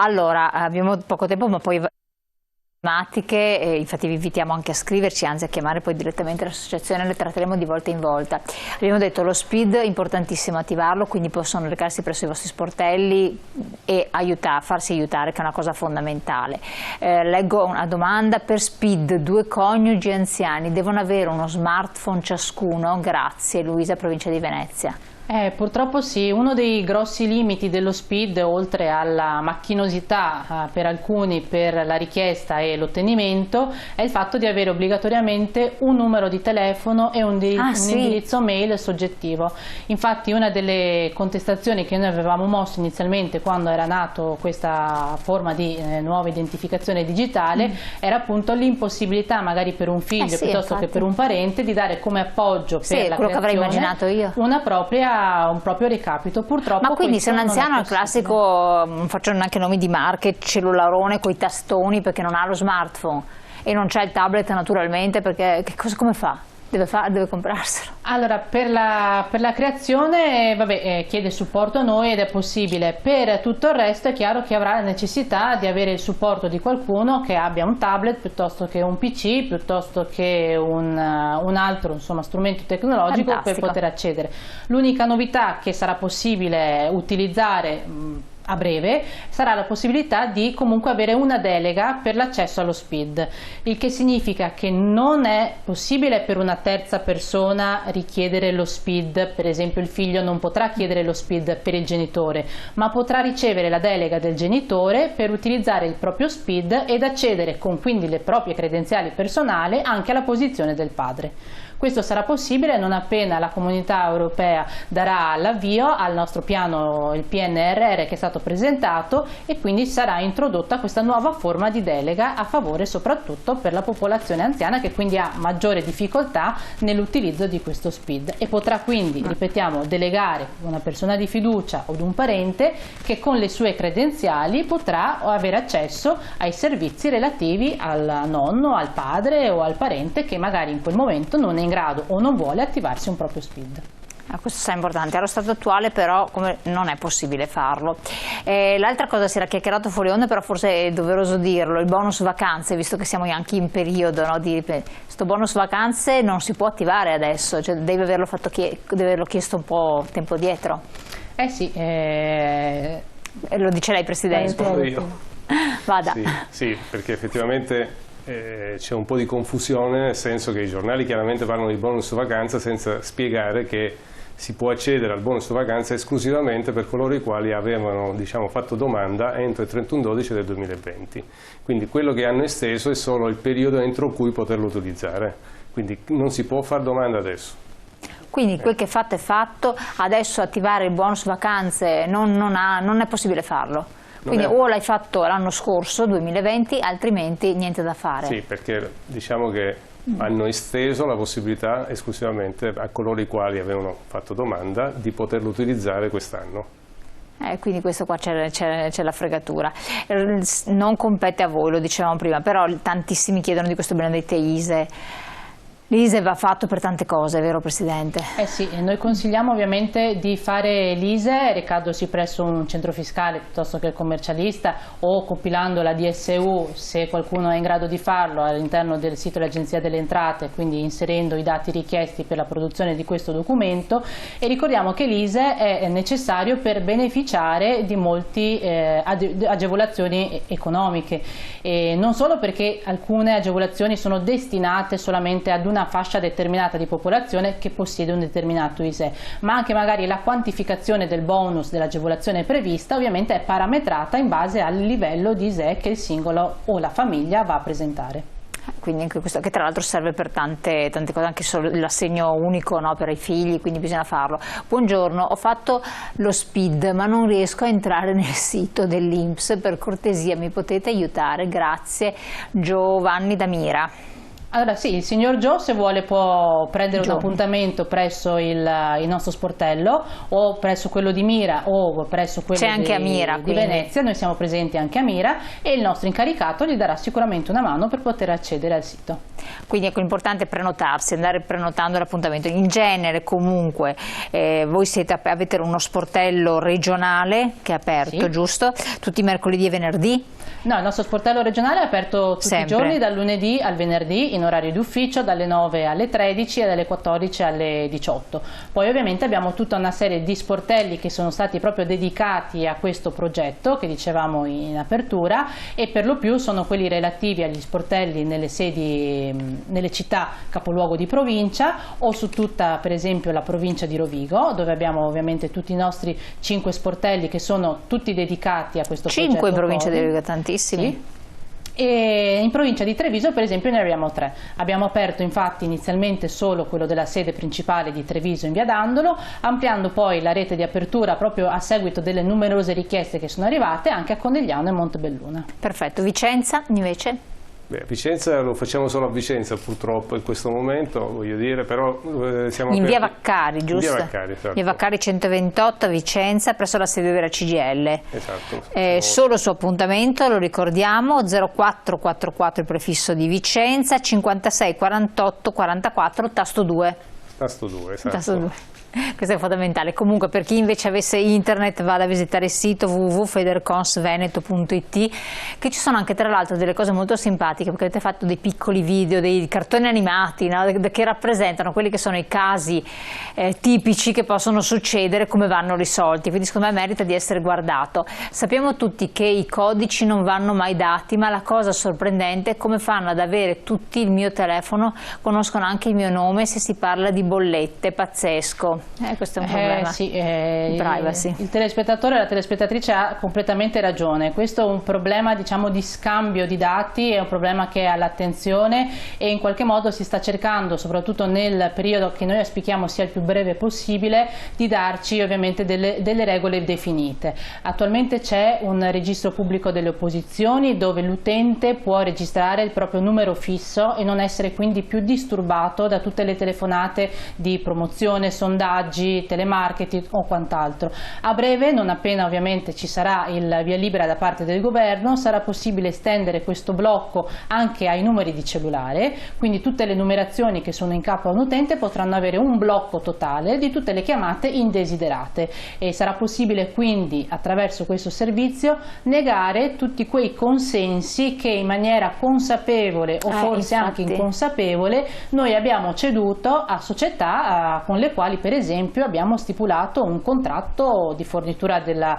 Allora, abbiamo poco tempo, ma poi tematiche, infatti vi invitiamo anche a scriverci, anzi a chiamare poi direttamente l'associazione, le tratteremo di volta in volta. Abbiamo detto lo SPID è importantissimo attivarlo, quindi possono recarsi presso i vostri sportelli e farsi aiutare, che è una cosa fondamentale. Leggo una domanda: per SPID 2 coniugi anziani devono avere uno smartphone ciascuno? Grazie, Luisa, provincia di Venezia. Purtroppo sì, uno dei grossi limiti dello SPID, oltre alla macchinosità per alcuni per la richiesta e l'ottenimento, è il fatto di avere obbligatoriamente un numero di telefono e un indirizzo mail soggettivo. Infatti una delle contestazioni che noi avevamo mosso inizialmente quando era nato questa forma di nuova identificazione digitale era appunto l'impossibilità magari per un figlio piuttosto che per un parente di dare come appoggio per la quello che avrei immaginato io, un proprio recapito. Purtroppo. Ma quindi se un anziano è il classico, non faccio neanche nomi di marche, cellularone con i tastoni perché non ha lo smartphone e non c'ha il tablet naturalmente, perché come fa? Deve comprarselo. Allora, per la creazione chiede supporto a noi ed è possibile. Per tutto il resto è chiaro che avrà la necessità di avere il supporto di qualcuno che abbia un tablet piuttosto che un PC, piuttosto che un altro strumento tecnologico. Fantastico. Per poter accedere. L'unica novità che sarà possibile utilizzare a breve sarà la possibilità di comunque avere una delega per l'accesso allo SPID, il che significa che non è possibile per una terza persona richiedere lo SPID. Per esempio il figlio non potrà chiedere lo SPID per il genitore, ma potrà ricevere la delega del genitore per utilizzare il proprio SPID ed accedere con quindi le proprie credenziali personali anche alla posizione del padre. Questo sarà possibile non appena la Comunità Europea darà l'avvio al nostro piano, il PNRR, che è stato presentato, e quindi sarà introdotta questa nuova forma di delega a favore soprattutto per la popolazione anziana, che quindi ha maggiore difficoltà nell'utilizzo di questo SPID e potrà quindi, ripetiamo, delegare una persona di fiducia o un parente che con le sue credenziali potrà avere accesso ai servizi relativi al nonno, al padre o al parente che magari in quel momento non è in grado o non vuole attivarsi un proprio SPID. Questo è importante. Allo stato attuale però non è possibile farlo. L'altra cosa, si era chiacchierato fuori onda, però forse è doveroso dirlo, il bonus vacanze, visto che siamo anche in periodo, no, questo bonus vacanze non si può attivare adesso, cioè deve averlo chiesto un po' tempo dietro. Sì. Lo dice lei, Presidente? Io. Vada. Sì, perché effettivamente c'è un po' di confusione, nel senso che i giornali chiaramente parlano di bonus vacanza senza spiegare che si può accedere al bonus vacanza esclusivamente per coloro i quali avevano fatto domanda entro il 31/12 del 2020. Quindi quello che hanno esteso è solo il periodo entro cui poterlo utilizzare, quindi non si può fare domanda adesso. Quindi quel che è fatto è fatto, adesso attivare il bonus vacanze non è possibile farlo. Quindi o l'hai fatto l'anno scorso, 2020, altrimenti niente da fare. Sì, perché diciamo che hanno esteso la possibilità esclusivamente a coloro i quali avevano fatto domanda di poterlo utilizzare quest'anno. Quindi questo qua c'è la fregatura. Non compete a voi, lo dicevamo prima, però tantissimi chiedono di questo benedetto ISEE. L'ISEE va fatto per tante cose, vero Presidente? Sì, noi consigliamo ovviamente di fare l'ISEE recandosi presso un centro fiscale piuttosto che il commercialista, o compilando la DSU se qualcuno è in grado di farlo all'interno del sito dell'Agenzia delle Entrate, quindi inserendo i dati richiesti per la produzione di questo documento. E ricordiamo che l'ISEE è necessario per beneficiare di molte agevolazioni economiche, e non solo perché alcune agevolazioni sono destinate solamente ad una fascia determinata di popolazione che possiede un determinato ISEE, ma anche magari la quantificazione del bonus, dell'agevolazione prevista, ovviamente è parametrata in base al livello di ISEE che il singolo o la famiglia va a presentare. Quindi anche questo, che tra l'altro serve per tante cose, anche solo l'assegno unico, no, per i figli, quindi bisogna farlo. Buongiorno, ho fatto lo SPID ma non riesco a entrare nel sito dell'INPS, per cortesia mi potete aiutare? Grazie. Giovanni da Mira. Allora sì, il signor Gio, se vuole, può prendere un appuntamento presso il nostro sportello, o presso quello di Mira o presso quello anche a Mira, di Venezia. Noi siamo presenti anche a Mira e il nostro incaricato gli darà sicuramente una mano per poter accedere al sito. Quindi ecco, l'importante è prenotarsi, andare prenotando l'appuntamento. In genere comunque voi avete uno sportello regionale che è aperto, sì, giusto? Tutti i mercoledì e venerdì? No, il nostro sportello regionale è aperto tutti i giorni, dal lunedì al venerdì, in orario di ufficio, dalle 9 alle 13 e dalle 14 alle 18. Poi ovviamente abbiamo tutta una serie di sportelli che sono stati proprio dedicati a questo progetto, che dicevamo in apertura, e per lo più sono quelli relativi agli sportelli nelle sedi, nelle città capoluogo di provincia, o su tutta per esempio la provincia di Rovigo, dove abbiamo ovviamente tutti i nostri 5 sportelli che sono tutti dedicati a questo progetto. 5 in provincia di Rovigo, tantissimi. Sì. E in provincia di Treviso per esempio ne abbiamo 3. Abbiamo aperto infatti inizialmente solo quello della sede principale di Treviso in via Dandolo, ampliando poi la rete di apertura proprio a seguito delle numerose richieste che sono arrivate anche a Conegliano e Montebelluna. Perfetto. Vicenza invece? Beh, Vicenza lo facciamo solo a Vicenza purtroppo in questo momento, voglio dire, però siamo in aperti. Via Vaccari, giusto? Via Vaccari, esatto. Via Vaccari 128 a Vicenza, presso la sede della CGIL. Esatto. Solo su appuntamento, lo ricordiamo, 0444 il prefisso di Vicenza, 56 48 44 tasto 2. Tasto 2, esatto. Tasto 2. Questo è fondamentale. Comunque per chi invece avesse internet vada a visitare il sito www.federconsveneto.it, che ci sono anche tra l'altro delle cose molto simpatiche, perché avete fatto dei piccoli video, dei cartoni animati, no? Che rappresentano quelli che sono i casi tipici che possono succedere, come vanno risolti, quindi secondo me merita di essere guardato. Sappiamo tutti che i codici non vanno mai dati, ma la cosa sorprendente è come fanno ad avere tutti il mio telefono, conoscono anche il mio nome se si parla di bollette, pazzesco. Questo è un problema sì, di privacy. Il telespettatore e la telespettatrice ha completamente ragione. Questo è un problema, diciamo, di scambio di dati, è un problema che è all'attenzione e in qualche modo si sta cercando, soprattutto nel periodo che noi auspichiamo sia il più breve possibile, di darci ovviamente delle regole definite. Attualmente c'è un registro pubblico delle opposizioni dove l'utente può registrare il proprio numero fisso e non essere quindi più disturbato da tutte le telefonate di promozione, sondaggi, telemarketing o quant'altro. A breve, non appena ovviamente ci sarà il via libera da parte del governo, sarà possibile estendere questo blocco anche ai numeri di cellulare, quindi tutte le numerazioni che sono in capo a un utente potranno avere un blocco totale di tutte le chiamate indesiderate e sarà possibile quindi attraverso questo servizio negare tutti quei consensi che in maniera consapevole o forse anche inconsapevole noi abbiamo ceduto a società con le quali per esempio abbiamo stipulato un contratto di fornitura della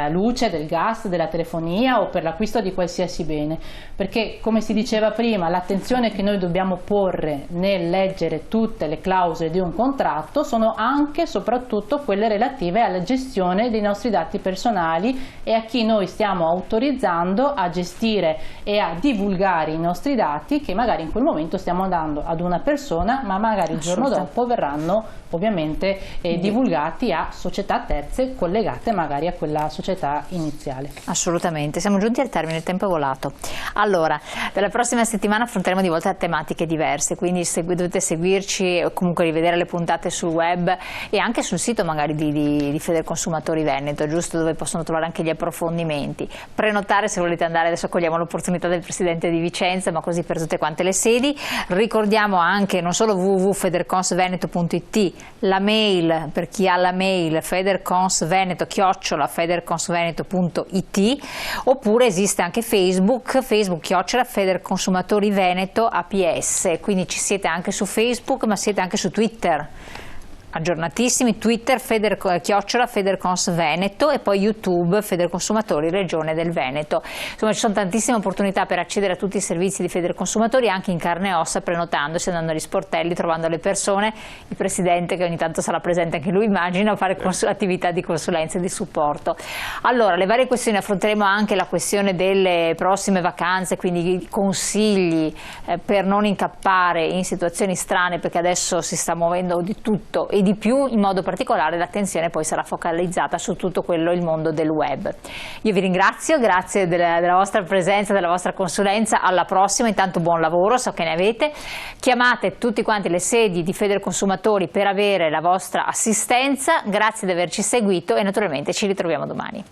luce, del gas, della telefonia o per l'acquisto di qualsiasi bene, perché come si diceva prima l'attenzione che noi dobbiamo porre nel leggere tutte le clausole di un contratto sono anche e soprattutto quelle relative alla gestione dei nostri dati personali e a chi noi stiamo autorizzando a gestire e a divulgare i nostri dati che magari in quel momento stiamo dando ad una persona ma magari il giorno dopo verranno ovviamente divulgati a società terze collegate magari a quella società iniziale. Assolutamente, siamo giunti al termine, il tempo è volato. Allora, dalla prossima settimana affronteremo di volta tematiche diverse, quindi dovete seguirci o comunque rivedere le puntate sul web e anche sul sito magari di Federconsumatori Veneto, giusto, dove possono trovare anche gli approfondimenti. Prenotare se volete andare, adesso cogliamo l'opportunità del Presidente di Vicenza, ma così per tutte quante le sedi. Ricordiamo anche non solo www.federconsveneto.it, la mail per chi ha la mail federconsveneto@federconsveneto.it, oppure esiste anche Facebook @Federconsumatori Veneto APS, quindi ci siete anche su Facebook ma siete anche su Twitter. Aggiornatissimi, Twitter Federconsveneto e poi YouTube Federconsumatori Regione del Veneto. Insomma ci sono tantissime opportunità per accedere a tutti i servizi di Federconsumatori anche in carne e ossa, prenotandosi, andando agli sportelli, trovando le persone, il Presidente che ogni tanto sarà presente anche lui immagino a fare attività di consulenza e di supporto. Allora le varie questioni, affronteremo anche la questione delle prossime vacanze, quindi i consigli per non incappare in situazioni strane, perché adesso si sta muovendo di tutto e di più, in modo particolare l'attenzione poi sarà focalizzata su tutto quello, il mondo del web. Io vi ringrazio, grazie della vostra presenza, della vostra consulenza, alla prossima, intanto buon lavoro, so che ne avete, chiamate tutti quanti le sedi di Federconsumatori per avere la vostra assistenza, grazie di averci seguito e naturalmente ci ritroviamo domani.